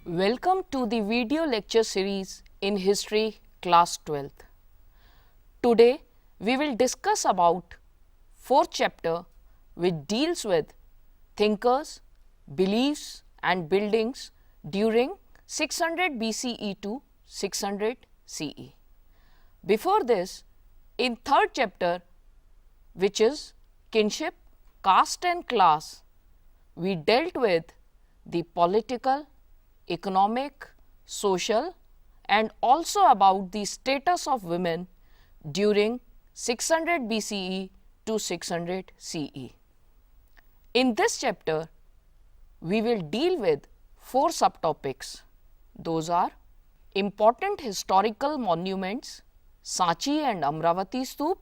Welcome to the video lecture series in History Class 12th. Today we will discuss about 4th chapter which deals with thinkers, beliefs and buildings during 600 BCE to 600 CE. Before this, in 3rd chapter, which is kinship, caste and class, we dealt with the political, economic, social and also about the status of women during 600 BCE to 600 CE. In this chapter, we will deal with 4 subtopics. Those are important historical monuments, Sanchi and Amravati Stup,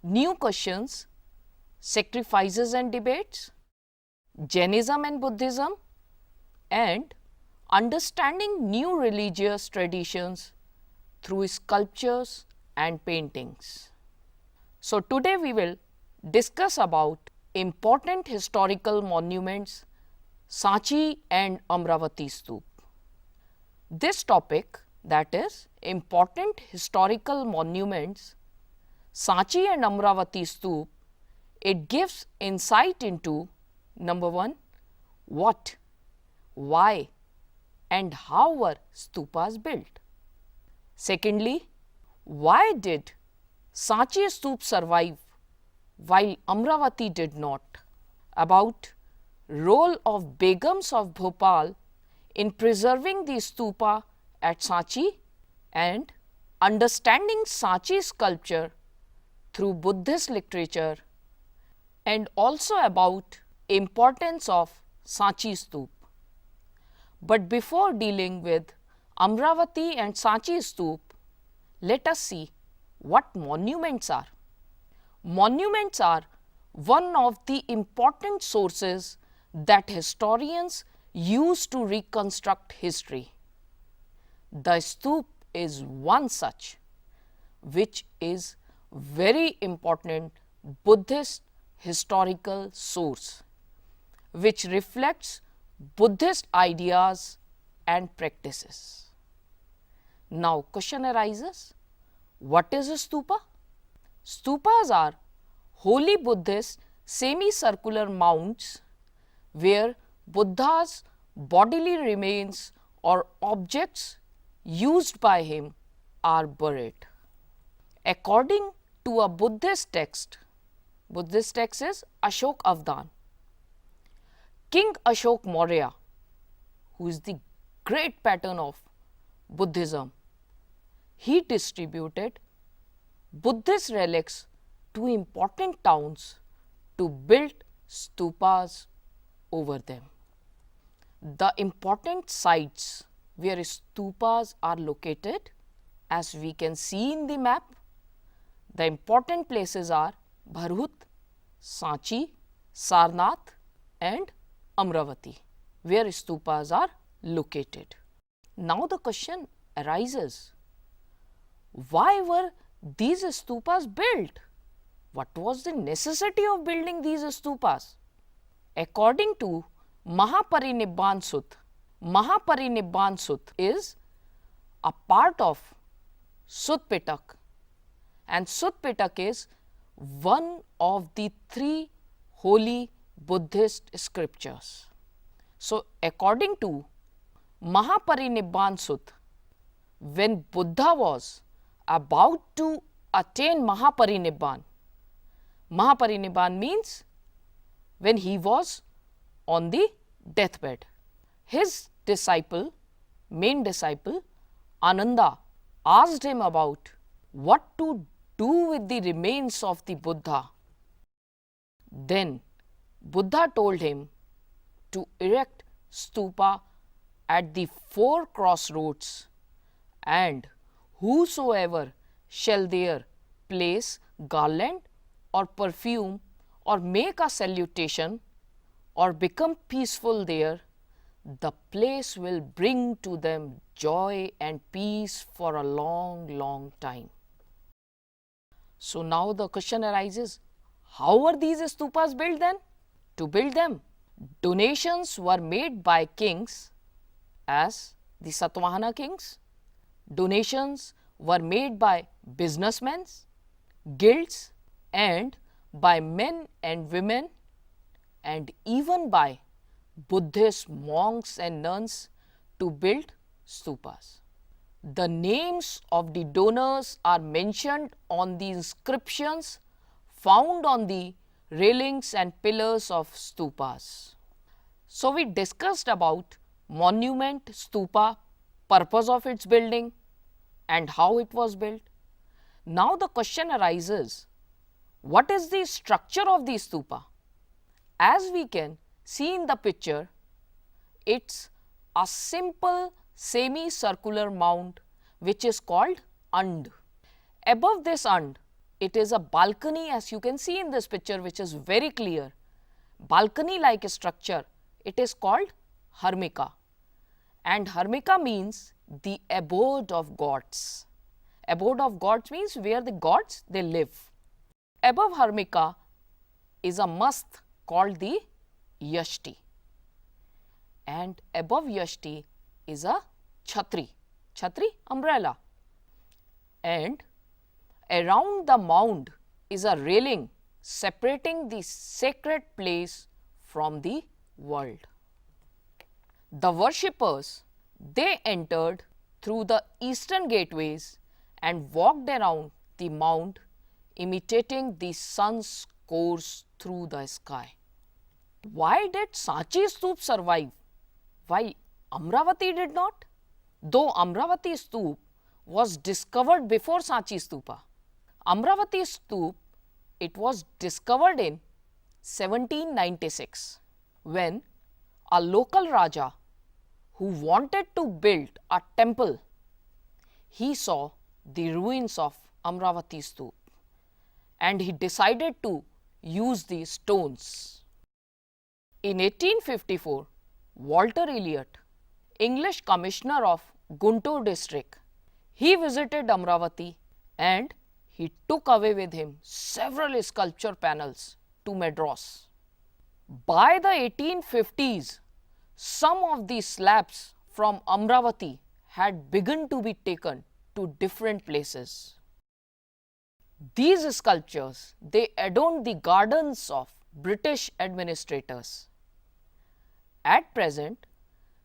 new questions, sacrifices and debates, Jainism and Buddhism, and understanding new religious traditions through sculptures and paintings. So today we will discuss about important historical monuments, Sanchi and Amravati Stup. This topic, that is important historical monuments, Sanchi and Amravati Stup, it gives insight into number 1, what, why and how were stupas built. Secondly, why did Sanchi Stup survive while Amravati did not? About role of Begums of Bhopal in preserving the stupa at Sanchi and understanding Sanchi sculpture through Buddhist literature, and also about importance of Sanchi Stup. But before dealing with Amravati and Sanchi Stup, let us see what monuments are. Monuments are one of the important sources that historians use to reconstruct history. The stup is one such, which is very important Buddhist historical source, which reflects Buddhist ideas and practices. Now question arises, what is a stupa? Stupas are holy Buddhist semicircular mounds where Buddha's bodily remains or objects used by him are buried. According to a Buddhist text is Ashok Avdan. King Ashok Maurya, who is the great patron of Buddhism, he distributed Buddhist relics to important towns to build stupas over them. The important sites where stupas are located, as we can see in the map, the important places are Bharhut, Sanchi, Sarnath and Amravati, where stupas are located. Now the question arises, why were these stupas built? What was the necessity of building these stupas? According to Mahaparinibban Sut is a part of Sut Pitak, and Sut Pitak is one of the 3 holy Buddhist scriptures. So according to Mahaparinibban Sut, when Buddha was about to attain Mahaparinibban, Mahaparinibban means when he was on the deathbed, his main disciple Ananda asked him about what to do with the remains of the Buddha. Then Buddha told him to erect stupa at the 4 crossroads, and whosoever shall there place garland or perfume or make a salutation or become peaceful there, the place will bring to them joy and peace for a long, long time. So now the question arises, how were these stupas built then? To build them, donations were made by kings as the Satvahana kings. Donations were made by businessmen, guilds, and by men and women, and even by Buddhist monks and nuns to build stupas. The names of the donors are mentioned on the inscriptions found on the railings and pillars of stupas. So we discussed about monument, stupa, purpose of its building and how it was built. Now the question arises, what is the structure of the stupa? As we can see in the picture, it's a simple semicircular mound which is called und. Above this und, it is a balcony, as you can see in this picture, which is very clear. Balcony like structure, it is called hermica, and hermica means the abode of gods. Abode of gods means where the gods they live. Above hermica is a mast called the yashti, and above yashti is a chhatri, umbrella, and around the mound is a railing separating the sacred place from the world. The worshippers, they entered through the eastern gateways and walked around the mound, imitating the sun's course through the sky. Why did Sanchi Stupa survive while Amravati did not? Though Amravati Stupa was discovered before Sanchi Stupa, Amravati Stupa, it was discovered in 1796 when a local Raja who wanted to build a temple, he saw the ruins of Amravati Stupa and he decided to use these stones. In 1854, Walter Elliot, English Commissioner of Guntur district, he visited Amravati and he took away with him several sculpture panels to Madras. By the 1850s, some of these slabs from Amravati had begun to be taken to different places. These sculptures, they adorned the gardens of British administrators. At present,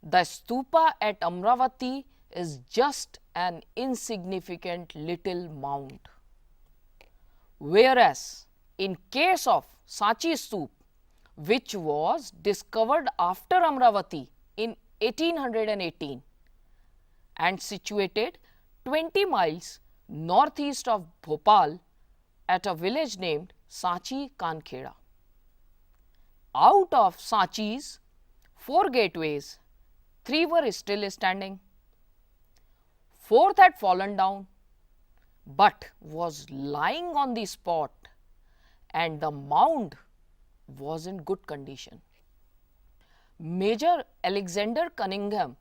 the stupa at Amravati is just an insignificant little mound. Whereas, in case of Sanchi Stupa, which was discovered after Amravati in 1818 and situated 20 miles northeast of Bhopal at a village named Sanchi Kankheda. Out of Sanchi's 4 gateways, 3 were still standing. 4th had fallen down, but was lying on the spot, and the mound was in good condition. Major Alexander Cunningham,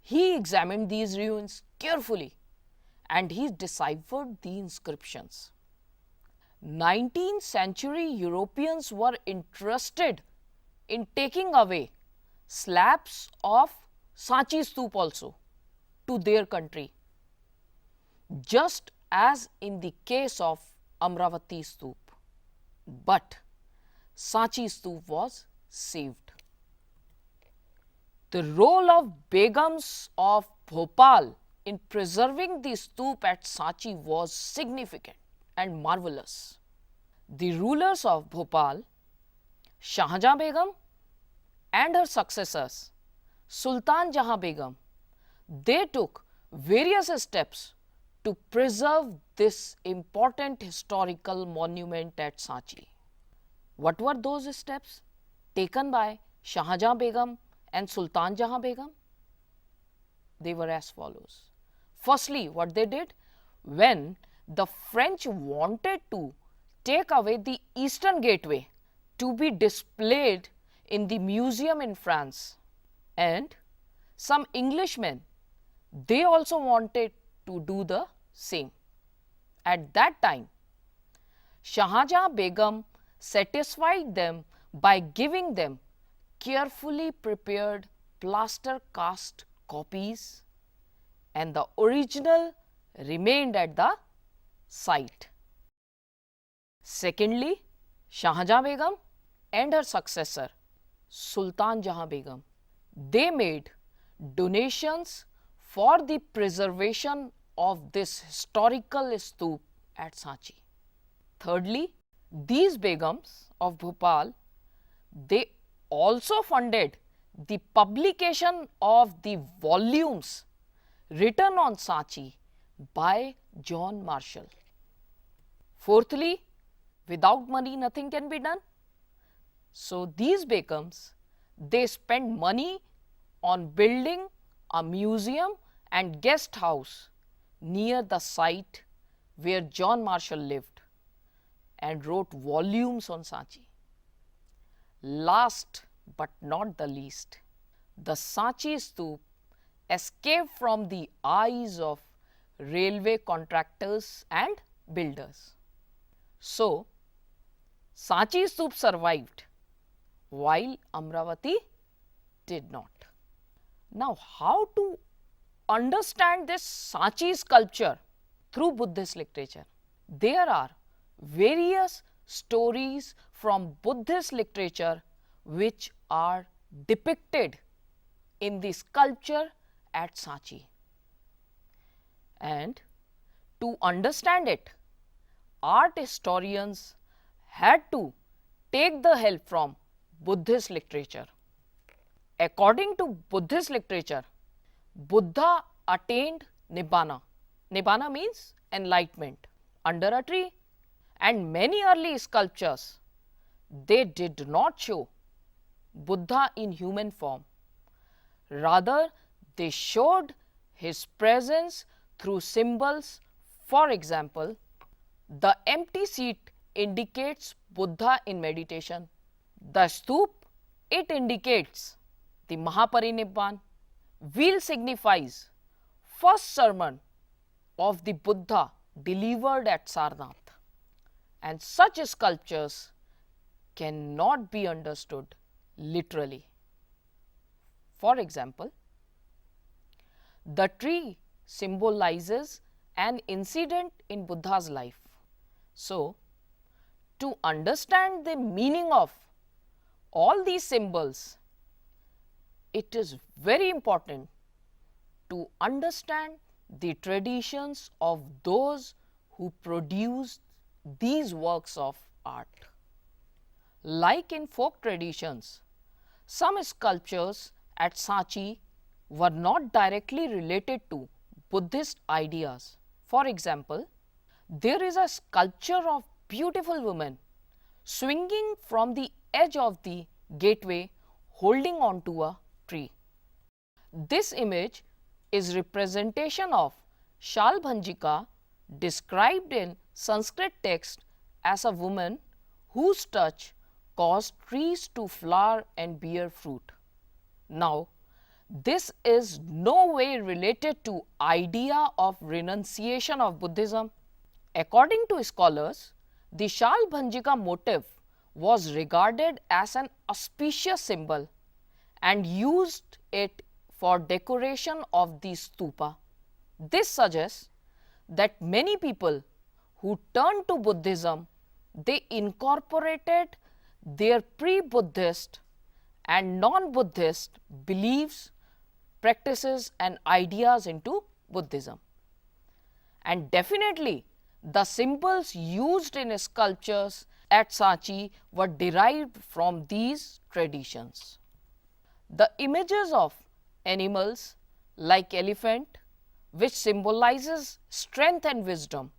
he examined these ruins carefully and he deciphered the inscriptions. 19th century Europeans were interested in taking away slabs of Sanchi Stupa also to their country, just as in the case of Amravati Stupa. But Sanchi Stupa was saved. The role of Begums of Bhopal in preserving the stupa at Sanchi was significant and marvelous. The rulers of Bhopal, Shahjahan Begum and her successors, Sultan Jahan Begum, they took various steps to preserve this important historical monument at Sanchi. What were those steps taken by Shahjahan Begum and Sultan Jahan Begum? They were as follows. Firstly, what they did, when the French wanted to take away the eastern gateway to be displayed in the museum in France, and some Englishmen, they also wanted to do the same. At that time, Shahjahan Begum satisfied them by giving them carefully prepared plaster cast copies, and the original remained at the site. Secondly, Shahjahan Begum and her successor Sultan Jahan Begum, they made donations for the preservation of this historical stupa at Sanchi. Thirdly, these Begums of Bhopal, they also funded the publication of the volumes written on Sanchi by John Marshall. Fourthly, without money nothing can be done. So these Begums, they spent money on building a museum and guest house near the site where John Marshall lived and wrote volumes on Sanchi. Last but not the least, the Sanchi stupa escaped from the eyes of railway contractors and builders. So, Sanchi stupa survived while Amravati did not. Now, how to understand this Sanchi sculpture through Buddhist literature? There are various stories from Buddhist literature which are depicted in the sculpture at Sanchi. And to understand it, art historians had to take the help from Buddhist literature. According to Buddhist literature, Buddha attained Nibbana. Nibbana means enlightenment under a tree, and many early sculptures, they did not show Buddha in human form. Rather, they showed his presence through symbols. For example, the empty seat indicates Buddha in meditation. The stupa, it indicates the Mahaparinibban. Wheel signifies first sermon of the Buddha delivered at Sarnath. And such sculptures cannot be understood literally. For example, the tree symbolizes an incident in Buddha's life. So, to understand the meaning of all these symbols, it is very important to understand the traditions of those who produced these works of art. Like in folk traditions, some sculptures at Sanchi were not directly related to Buddhist ideas. For example, there is a sculpture of beautiful woman swinging from the edge of the gateway holding on to a tree. This image is representation of Shalbhanjika described in Sanskrit text as a woman whose touch caused trees to flower and bear fruit. Now, this is no way related to idea of renunciation of Buddhism. According to scholars, the Shalbhanjika motif was regarded as an auspicious symbol and used it for decoration of the stupa. This suggests that many people who turned to Buddhism, they incorporated their pre-Buddhist and non-Buddhist beliefs, practices and ideas into Buddhism. And definitely, the symbols used in sculptures at Sanchi were derived from these traditions. The images of animals like elephant, which symbolizes strength and wisdom.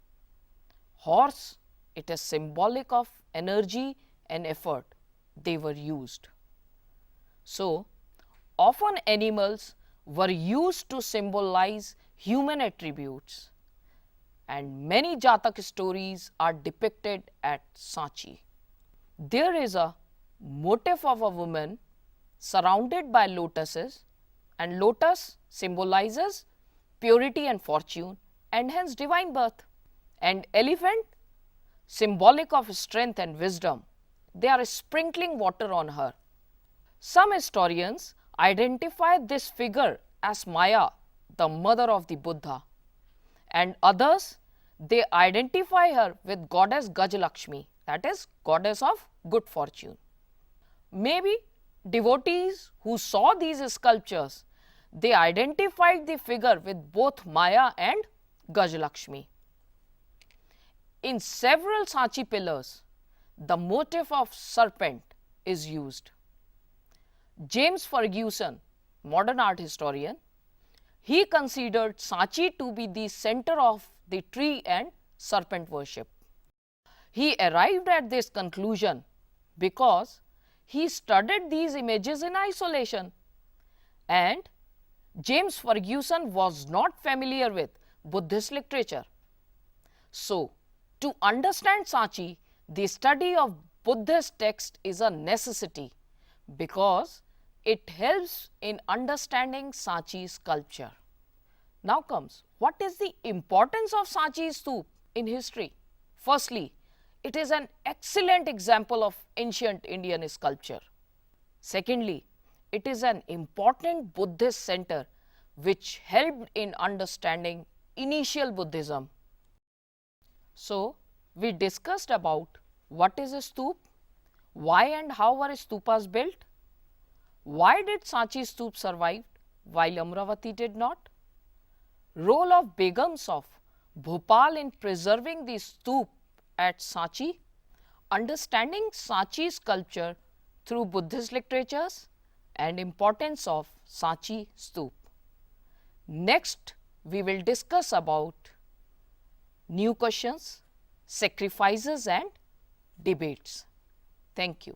Horse, it is symbolic of energy and effort, they were used. So, often animals were used to symbolize human attributes, and many Jatak stories are depicted at Sanchi. There is a motif of a woman surrounded by lotuses, and lotus symbolizes purity and fortune and hence divine birth, and elephant symbolic of strength and wisdom. They are sprinkling water on her. Some historians identify this figure as Maya, the mother of the Buddha, and others, they identify her with goddess Gajalakshmi, that is, goddess of good fortune. Maybe devotees who saw these sculptures, they identified the figure with both Maya and Gajalakshmi. In several Sanchi pillars, the motif of serpent is used. James Ferguson, modern art historian, he considered Sanchi to be the center of the tree and serpent worship. He arrived at this conclusion because he studied these images in isolation, and James Ferguson was not familiar with Buddhist literature. So, to understand Sanchi, the study of Buddhist text is a necessity because it helps in understanding Sanchi sculpture. Now comes, what is the importance of Sanchi Stupa in history? Firstly, it is an excellent example of ancient Indian sculpture. Secondly, it is an important Buddhist center which helped in understanding initial Buddhism. So, we discussed about what is a stupa, why and how were stupas built, why did Sanchi Stupa survive while Amravati did not, role of Begums of Bhopal in preserving the stupa at Sanchi, understanding Sanchi sculpture through Buddhist literatures, and importance of Sanchi Stupa. Next, we will discuss about new questions, sacrifices and debates. Thank you.